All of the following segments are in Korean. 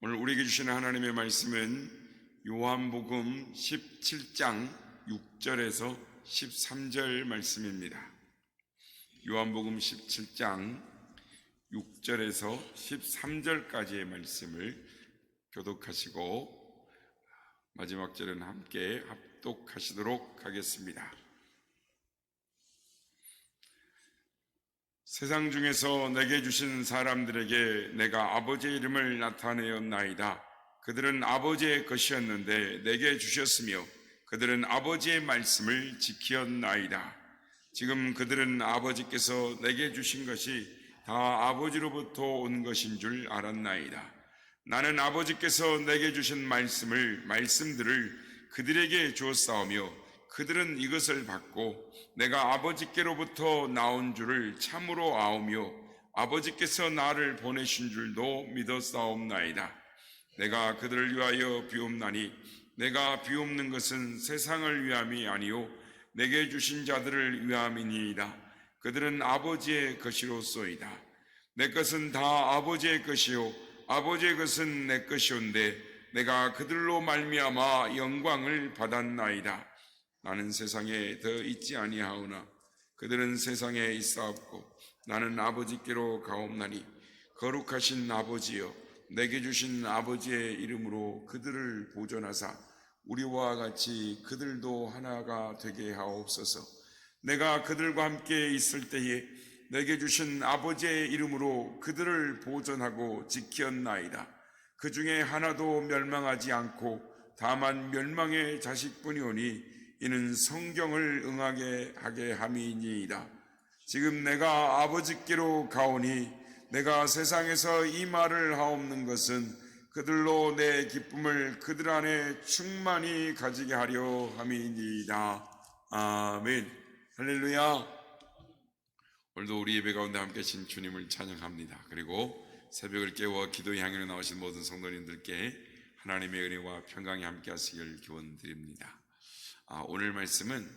오늘 우리에게 주시는 하나님의 말씀은 요한복음 17장 6절에서 13절 말씀입니다. 요한복음 17장 6절에서 13절까지의 말씀을 교독하시고 마지막 절은 함께 합독하시도록 하겠습니다. 세상 중에서 내게 주신 사람들에게 내가 아버지의 이름을 나타내었나이다. 그들은 아버지의 것이었는데 내게 주셨으며 그들은 아버지의 말씀을 지키었나이다. 지금 그들은 아버지께서 내게 주신 것이 다 아버지로부터 온 것인 줄 알았나이다. 나는 아버지께서 내게 주신 말씀들을 그들에게 주었사오며 그들은 이것을 받고 내가 아버지께로부터 나온 줄을 참으로 아오며 아버지께서 나를 보내신 줄도 믿었사옵나이다. 내가 그들을 위하여 비옵나니 내가 비옵는 것은 세상을 위함이 아니요 내게 주신 자들을 위함이니이다. 그들은 아버지의 것이로소이다. 내 것은 다 아버지의 것이요 아버지의 것은 내 것이온데 내가 그들로 말미암아 영광을 받았나이다. 나는 세상에 더 있지 아니하오나 그들은 세상에 있사옵고 나는 아버지께로 가옵나니 거룩하신 아버지여 내게 주신 아버지의 이름으로 그들을 보존하사 우리와 같이 그들도 하나가 되게 하옵소서. 내가 그들과 함께 있을 때에 내게 주신 아버지의 이름으로 그들을 보존하고 지켰나이다. 그 중에 하나도 멸망하지 않고 다만 멸망의 자식뿐이오니 이는 성경을 응하게 하게 함이니이다. 지금 내가 아버지께로 가오니 내가 세상에서 이 말을 하옵는 것은 그들로 내 기쁨을 그들 안에 충만히 가지게 하려 함이니이다. 아멘. 할렐루야. 오늘도 우리 예배 가운데 함께 하신 주님을 찬양합니다. 그리고 새벽을 깨워 기도의 향연에 나오신 모든 성도님들께 하나님의 은혜와 평강이 함께 하시길 기원드립니다. 오늘 말씀은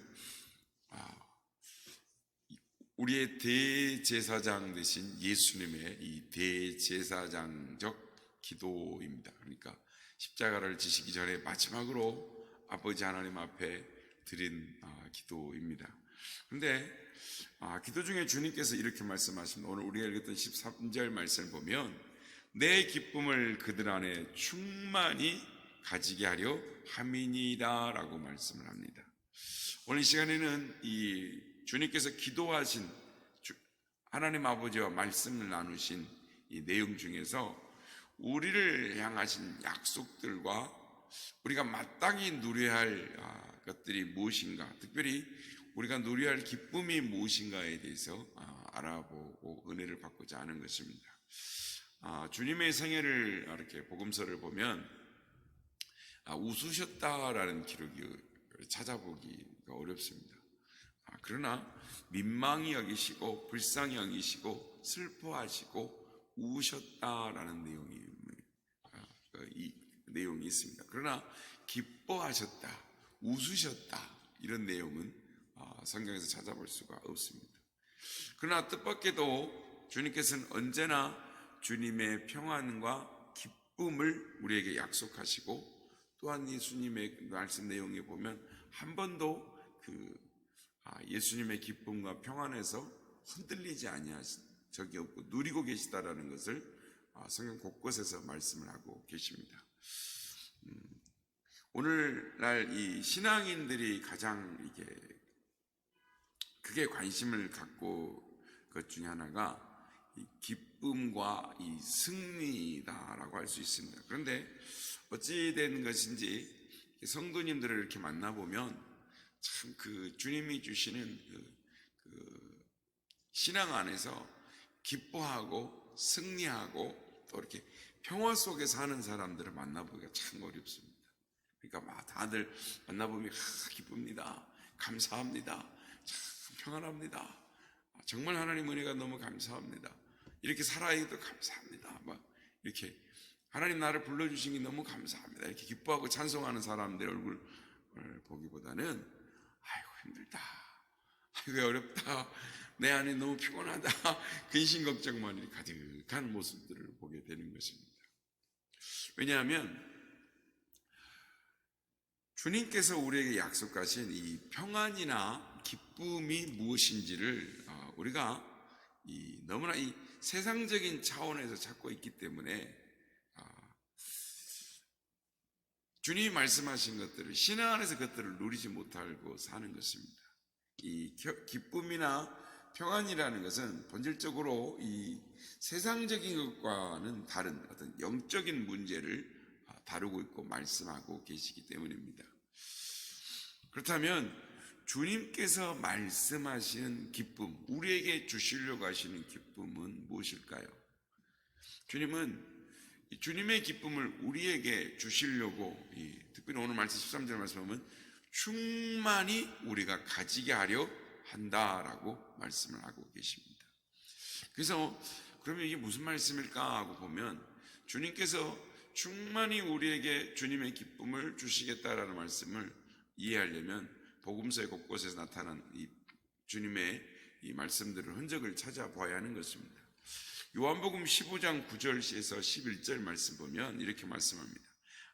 우리의 대제사장 되신 예수님의 이 대제사장적 기도입니다. 그러니까 십자가를 지시기 전에 마지막으로 아버지 하나님 앞에 드린 기도입니다. 그런데 기도 중에 주님께서 이렇게 말씀하십니다. 오늘 우리가 읽었던 13절 말씀을 보면 내 기쁨을 그들 안에 충만히 가지게 하려 함이니이다 라고 말씀을 합니다. 오늘 이 시간에는 이 주님께서 기도하신 하나님 아버지와 말씀을 나누신 이 내용 중에서 우리를 향하신 약속들과 우리가 마땅히 누려야 할 것들이 무엇인가, 특별히 우리가 누려야 할 기쁨이 무엇인가에 대해서 알아보고 은혜를 받고자 하는 것입니다. 주님의 생애를 이렇게 복음서를 보면 웃으셨다라는 기록이 찾아보기가 어렵습니다. 그러나 민망히 여기시고 불쌍히 여기시고 슬퍼하시고 우셨다라는 내용이 있습니다. 그러나 기뻐하셨다, 웃으셨다 이런 내용은 성경에서 찾아볼 수가 없습니다. 그러나 뜻밖에도 주님께서는 언제나 주님의 평안과 기쁨을 우리에게 약속하시고 또한 예수님의 말씀 내용에 보면 한 번도 예수님의 기쁨과 평안에서 흔들리지 아니하신 적이 없고 누리고 계시다라는 것을 성경 곳곳에서 말씀을 하고 계십니다. 오늘날 이 신앙인들이 가장 크게 관심을 갖고 것 중에 하나가 이 기쁨과 이 승리다라고 할 수 있습니다. 그런데 어찌 된 것인지 성도님들을 이렇게 만나보면 참 주님이 주시는 신앙 안에서 기뻐하고 승리하고 또 이렇게 평화 속에 사는 사람들을 만나보기가 참 어렵습니다. 그러니까 다들 만나보면 기쁩니다. 감사합니다. 참 평안합니다. 정말 하나님 은혜가 너무 감사합니다. 이렇게 살아야도 감사합니다. 이렇게 하나님 나를 불러주신 게 너무 감사합니다. 이렇게 기뻐하고 찬송하는 사람들 얼굴을 보기보다는 아이고 힘들다, 아이고 어렵다, 내 안에 너무 피곤하다, 근심 걱정만 가득한 모습들을 보게 되는 것입니다. 왜냐하면 주님께서 우리에게 약속하신 이 평안이나 기쁨이 무엇인지를 우리가 너무나 이 세상적인 차원에서 찾고 있기 때문에 주님이 말씀하신 것들을 신앙 안에서 그것들을 누리지 못하고 사는 것입니다. 이 기쁨이나 평안이라는 것은 본질적으로 이 세상적인 것과는 다른 어떤 영적인 문제를 다루고 있고 말씀하고 계시기 때문입니다. 그렇다면 주님께서 말씀하시는 기쁨, 우리에게 주시려고 하시는 기쁨은 무엇일까요? 주님은 주님의 기쁨을 우리에게 주시려고 특별히 오늘 말씀 13절 말씀 보면 충만히 우리가 가지게 하려 한다라고 말씀을 하고 계십니다. 그래서 그러면 이게 무슨 말씀일까 하고 보면 주님께서 충만히 우리에게 주님의 기쁨을 주시겠다라는 말씀을 이해하려면 복음서의 곳곳에서 나타난 이 주님의 이 말씀들을 흔적을 찾아봐야 하는 것입니다. 요한복음 15장 9절에서 11절 말씀 보면 이렇게 말씀합니다.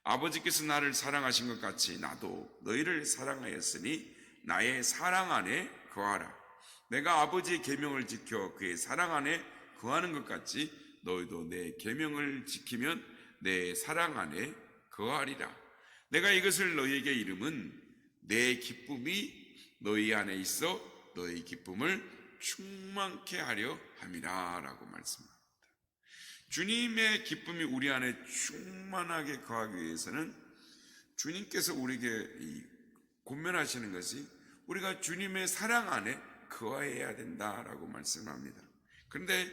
아버지께서 나를 사랑하신 것 같이 나도 너희를 사랑하였으니 나의 사랑 안에 거하라. 내가 아버지의 계명을 지켜 그의 사랑 안에 거하는 것 같이 너희도 내 계명을 지키면 내 사랑 안에 거하리라. 내가 이것을 너희에게 이름은 내 기쁨이 너희 안에 있어 너희 기쁨을 충만케 하려 함이라 라고 말씀합니다. 주님의 기쁨이 우리 안에 충만하게 거하기 위해서는 주님께서 우리에게 권면하시는 것이 우리가 주님의 사랑 안에 거해야 된다라고 말씀합니다. 그런데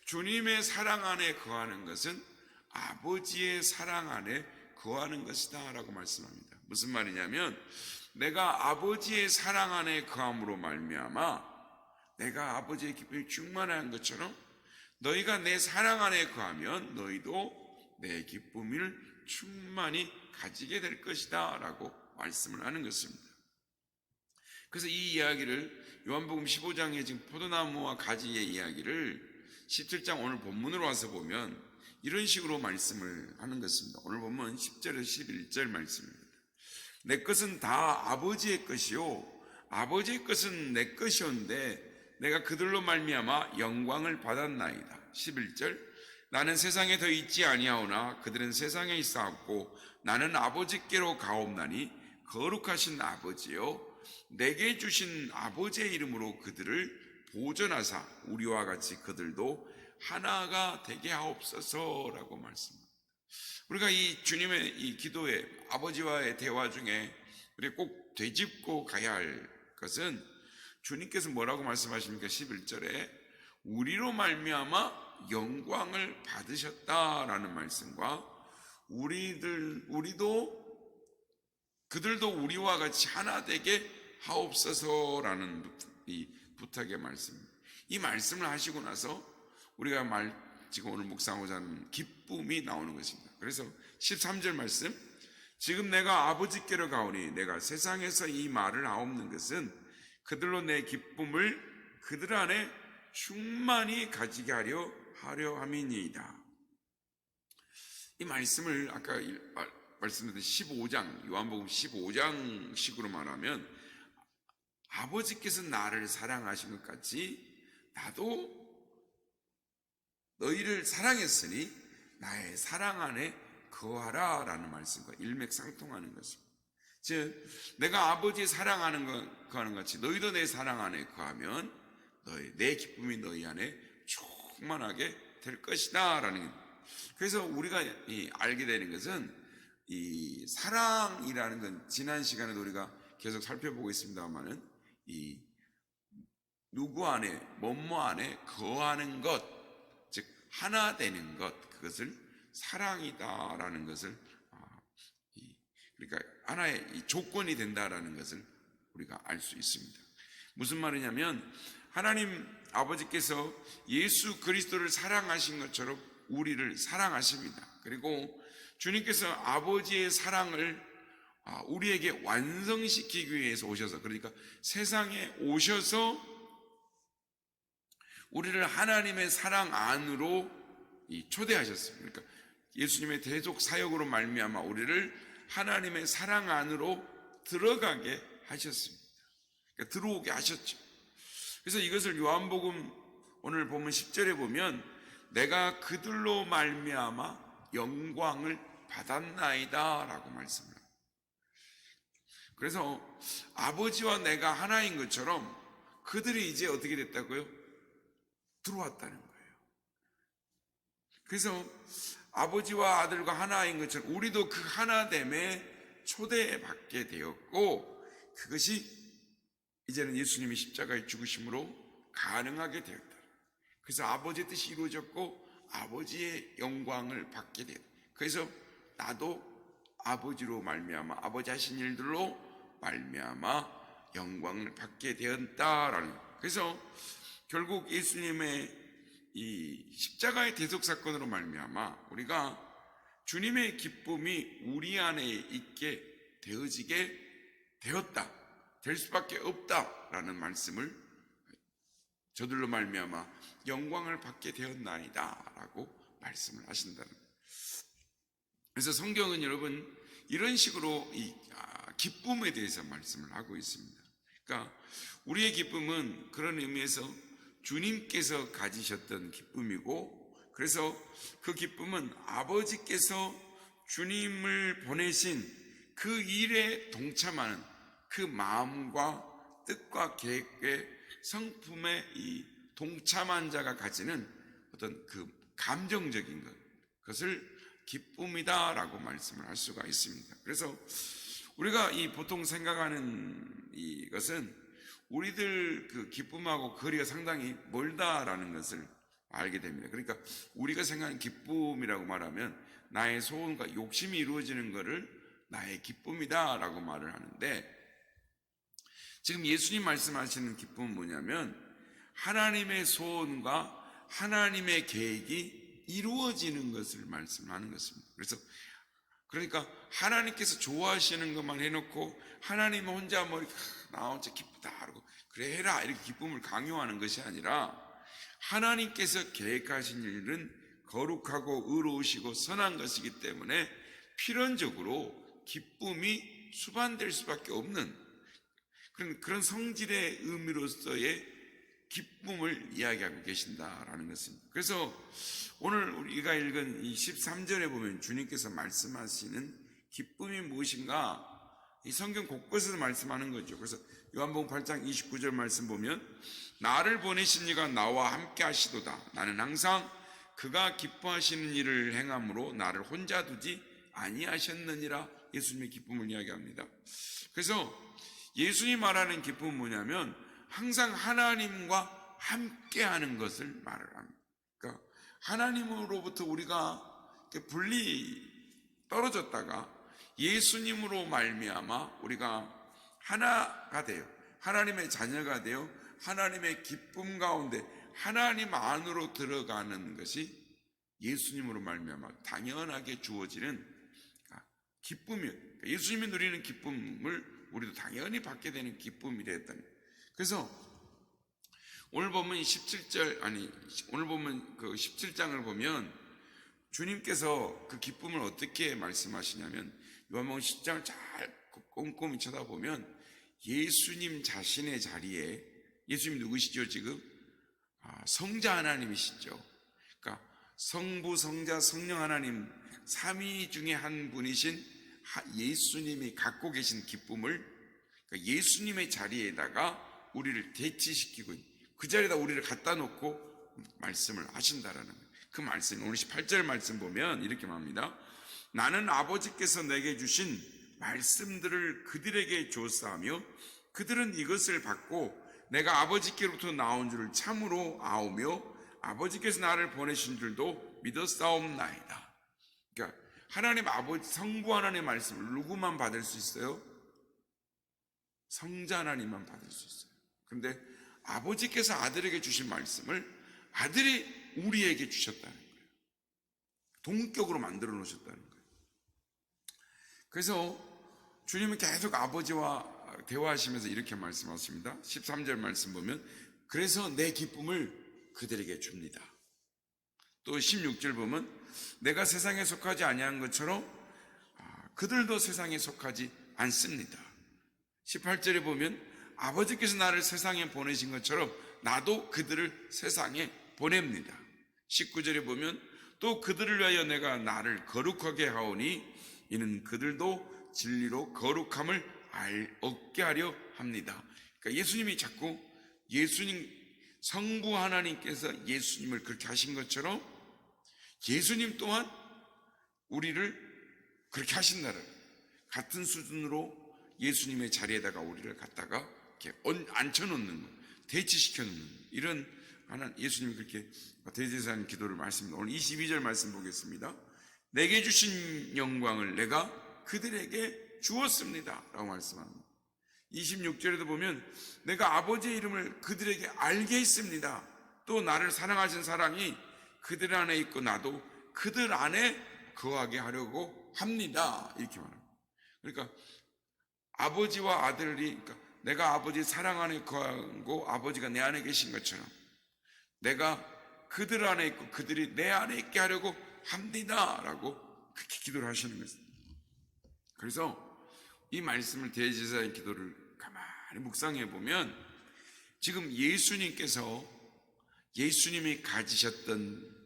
주님의 사랑 안에 거하는 것은 아버지의 사랑 안에 거하는 것이다 라고 말씀합니다. 무슨 말이냐면 내가 아버지의 사랑 안에 거함으로 말미암아 내가 아버지의 기쁨이 충만한 것처럼 너희가 내 사랑 안에 거하면 너희도 내 기쁨을 충만히 가지게 될 것이다 라고 말씀을 하는 것입니다. 그래서 이 이야기를 요한복음 15장에 지금 포도나무와 가지의 이야기를 17장 오늘 본문으로 와서 보면 이런 식으로 말씀을 하는 것입니다. 오늘 보면 10절에서 11절 말씀입니다. 내 것은 다 아버지의 것이요 아버지의 것은 내 것이었는데 내가 그들로 말미암아 영광을 받았나이다. 11절 나는 세상에 더 있지 아니하오나 그들은 세상에 있사옵고 나는 아버지께로 가옵나니 거룩하신 아버지요 내게 주신 아버지의 이름으로 그들을 보존하사 우리와 같이 그들도 하나가 되게 하옵소서라고 말씀합니다. 우리가 이 주님의 이 기도에 아버지와의 대화 중에 우리가 꼭 되짚고 가야 할 것은 주님께서 뭐라고 말씀하십니까? 11절에 우리로 말미암아 영광을 받으셨다라는 말씀과 그들도 우리와 같이 하나 되게 하옵소서라는 이 부탁의 말씀입니다. 이 말씀을 하시고 나서 우리가 지금 오늘 묵상하고자 하는 기쁨이 나오는 것입니다. 그래서 13절 말씀 지금 내가 아버지께로 가오니 내가 세상에서 이 말을 하옵는 것은 그들로 내 기쁨을 그들 안에 충만히 가지게 하려 함이니이다. 이 말씀을 아까 말씀드린 15장 요한복음 15장식으로 말하면 아버지께서 나를 사랑하신 것 같이 나도 너희를 사랑했으니 나의 사랑 안에 거하라 라는 말씀과 일맥상통하는 것입니다. 즉 내가 아버지의 사랑하는 거하는 같이 너희도 내 사랑 안에 거하면 내 기쁨이 너희 안에 충만하게 될 것이다 라는. 그래서 우리가 알게 되는 것은 이 사랑이라는 건 지난 시간에도 우리가 계속 살펴보고 있습니다만은 이 누구 안에 뭐뭐 안에 거하는 것, 즉 하나 되는 것, 그것을 사랑이다라는 것을 그러니까 하나의 이 조건이 된다라는 것을 우리가 알 수 있습니다. 무슨 말이냐면 하나님 아버지께서 예수 그리스도를 사랑하신 것처럼 우리를 사랑하십니다. 그리고 주님께서 아버지의 사랑을 우리에게 완성시키기 위해서 오셔서, 그러니까 세상에 오셔서 우리를 하나님의 사랑 안으로 초대하셨습니다. 그러니까 예수님의 대속 사역으로 말미암아 우리를 하나님의 사랑 안으로 들어가게 하셨습니다. 그러니까 들어오게 하셨죠. 그래서 이것을 요한복음 오늘 보면 10절에 보면 내가 그들로 말미암아 영광을 받았나이다 라고 말씀합니다. 그래서 아버지와 내가 하나인 것처럼 그들이 이제 어떻게 됐다고요? 들어왔다는 거예요. 그래서 아버지와 아들과 하나인 것처럼 우리도 그 하나됨에 초대받게 되었고, 그것이 이제는 예수님이 십자가에 죽으심으로 가능하게 되었다. 그래서 아버지의 뜻이 이루어졌고 아버지의 영광을 받게 되었다. 그래서 나도 아버지로 말미암아 아버지 하신 일들로 말미암아 영광을 받게 되었다라는. 그래서 결국 예수님의 이 십자가의 대속 사건으로 말미암아 우리가 주님의 기쁨이 우리 안에 있게 되어지게 되었다, 될 수밖에 없다라는 말씀을 저들로 말미암아 영광을 받게 되었나이다라고 말씀을 하신다는 거예요. 그래서 성경은 여러분 이런 식으로 이 기쁨에 대해서 말씀을 하고 있습니다. 그러니까 우리의 기쁨은 그런 의미에서 주님께서 가지셨던 기쁨이고, 그래서 그 기쁨은 아버지께서 주님을 보내신 그 일에 동참하는 그 마음과 뜻과 계획의 성품에 이 동참한 자가 가지는 어떤 그 감정적인 그것을 기쁨이다라고 말씀을 할 수가 있습니다. 그래서 우리가 이 보통 생각하는 이것은 우리들 그 기쁨하고 거리가 상당히 멀다라는 것을 알게 됩니다. 그러니까 우리가 생각하는 기쁨이라고 말하면 나의 소원과 욕심이 이루어지는 것을 나의 기쁨이다라고 말을 하는데, 지금 예수님 말씀하시는 기쁨은 뭐냐면 하나님의 소원과 하나님의 계획이 이루어지는 것을 말씀하는 것입니다. 그러니까 하나님께서 좋아하시는 것만 해놓고 하나님 혼자 나 혼자 기쁘다 그러고 그래 해라 이렇게 기쁨을 강요하는 것이 아니라, 하나님께서 계획하신 일은 거룩하고 의로우시고 선한 것이기 때문에 필연적으로 기쁨이 수반될 수밖에 없는 그런 성질의 의미로서의 기쁨을 이야기하고 계신다라는 것입니다. 그래서 오늘 우리가 읽은 이 13절에 보면 주님께서 말씀하시는 기쁨이 무엇인가, 이 성경 곳곳에서 말씀하는 거죠. 그래서 요한복음 8장 29절 말씀 보면 나를 보내신 이가 나와 함께 하시도다. 나는 항상 그가 기뻐하시는 일을 행함으로 나를 혼자 두지 아니하셨느니라. 예수님의 기쁨을 이야기합니다. 그래서 예수님 말하는 기쁨은 뭐냐면 항상 하나님과 함께하는 것을 말을 합니다. 그러니까 하나님으로부터 우리가 떨어졌다가 예수님으로 말미암아 우리가 하나가 되어 하나님의 자녀가 되어 하나님의 기쁨 가운데 하나님 안으로 들어가는 것이 예수님으로 말미암아 당연하게 주어지는 기쁨이에요. 예수님이 누리는 기쁨을 우리도 당연히 받게 되는 기쁨이 되었다는 거예요. 그래서 오늘 보면 17장을 보면 주님께서 그 기쁨을 어떻게 말씀하시냐면 요한복음 10장을 잘 꼼꼼히 쳐다보면 예수님 자신의 자리에, 예수님 누구시죠 지금? 성자 하나님이시죠. 그러니까 성부, 성자, 성령 하나님 삼위 중에 한 분이신 예수님이 갖고 계신 기쁨을, 그러니까 예수님의 자리에다가 우리를 대치시키고 그 자리에다 우리를 갖다 놓고 말씀을 하신다라는 거예요. 그 말씀 오늘 18절 말씀 보면 이렇게 말합니다. 나는 아버지께서 내게 주신 말씀들을 그들에게 줬사하며 그들은 이것을 받고 내가 아버지께로부터 나온 줄을 참으로 아오며 아버지께서 나를 보내신 줄도 믿었사옵나이다. 그러니까 하나님 아버지 성부 하나님의 말씀을 누구만 받을 수 있어요? 성자 하나님만 받을 수 있어요. 그런데 아버지께서 아들에게 주신 말씀을 아들이 우리에게 주셨다는 거예요. 동격으로 만들어 놓으셨다는 거예요. 그래서 주님은 계속 아버지와 대화하시면서 이렇게 말씀하십니다. 13절 말씀 보면 그래서 내 기쁨을 그들에게 줍니다. 또 16절 보면 내가 세상에 속하지 아니한 것처럼 그들도 세상에 속하지 않습니다. 18절에 보면 아버지께서 나를 세상에 보내신 것처럼 나도 그들을 세상에 보냅니다. 19절에 보면 또 그들을 위하여 내가 나를 거룩하게 하오니 이는 그들도 진리로 거룩함을 얻게 하려 합니다. 그러니까 예수님이 자꾸 성부 하나님께서 예수님을 그렇게 하신 것처럼 예수님 또한 우리를 그렇게 하신다는 같은 수준으로 예수님의 자리에다가 우리를 갖다가 이렇게 앉혀놓는 것, 대치시켜놓는 이런 하나님 예수님이 그렇게 대제사장 기도를 말씀합니다. 오늘 22절 말씀 보겠습니다. 내게 주신 영광을 내가 그들에게 주었습니다 라고 말씀합니다. 26절에도 보면 내가 아버지의 이름을 그들에게 알게 했습니다. 또 나를 사랑하신 사랑이 그들 안에 있고 나도 그들 안에 거하게 하려고 합니다 이렇게 말합니다. 그러니까 아버지와 아들이 그러니까 내가 아버지 사랑 안에 거하고 아버지가 내 안에 계신 것처럼 내가 그들 안에 있고 그들이 내 안에 있게 하려고 합니다 라고 그렇게 기도를 하시는 것입니다. 그래서 이 말씀을 대제사장 기도를 가만히 묵상해 보면 지금 예수님이 가지셨던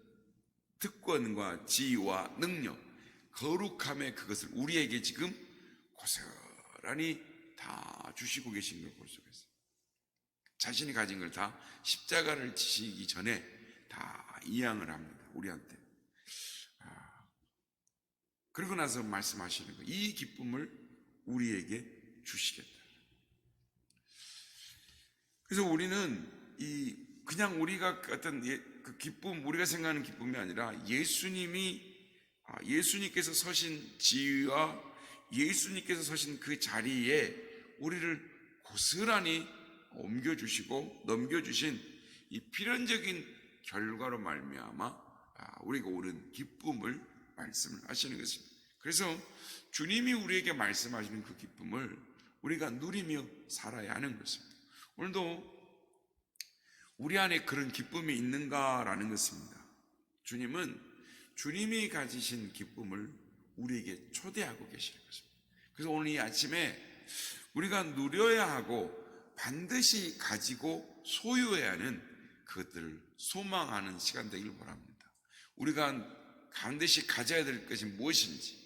특권과 지위와 능력, 거룩함의 그것을 우리에게 지금 고스란히 다 주시고 계신 걸 볼 수가 있어요. 자신이 가진 걸 다 십자가를 지시기 전에 다 이양을 합니다. 우리한테. 그러고 나서 말씀하시는 거예요. 이 기쁨을 우리에게 주시겠다. 그래서 우리는 그냥 우리가 어떤 그 기쁨, 우리가 생각하는 기쁨이 아니라 예수님께서 서신 지위와 예수님께서 서신 그 자리에 우리를 고스란히 옮겨주시고 넘겨주신 이 필연적인 결과로 말미암아 우리가 오는 기쁨을 말씀을 하시는 것입니다. 그래서 주님이 우리에게 말씀하시는 그 기쁨을 우리가 누리며 살아야 하는 것입니다. 오늘도 우리 안에 그런 기쁨이 있는가라는 것입니다. 주님이 가지신 기쁨을 우리에게 초대하고 계시는 것입니다. 그래서 오늘 이 아침에 우리가 누려야 하고 반드시 가지고 소유해야 하는 그것들을 소망하는 시간 되기를 바랍니다. 우리가 반드시 가져야 될 것이 무엇인지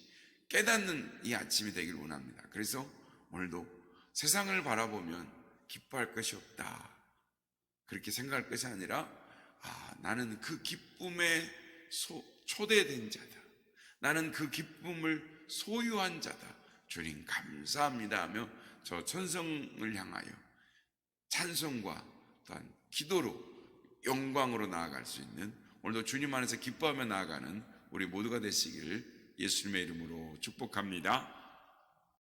깨닫는 이 아침이 되기를 원합니다. 그래서 오늘도 세상을 바라보면 기뻐할 것이 없다 그렇게 생각할 것이 아니라 나는 그 기쁨에 초대된 자다. 나는 그 기쁨을 소유한 자다. 주님 감사합니다 하며 저 천성을 향하여 찬송과 또한 기도로 영광으로 나아갈 수 있는 오늘도 주님 안에서 기뻐하며 나아가는 우리 모두가 되시기를 예수님의 이름으로 축복합니다.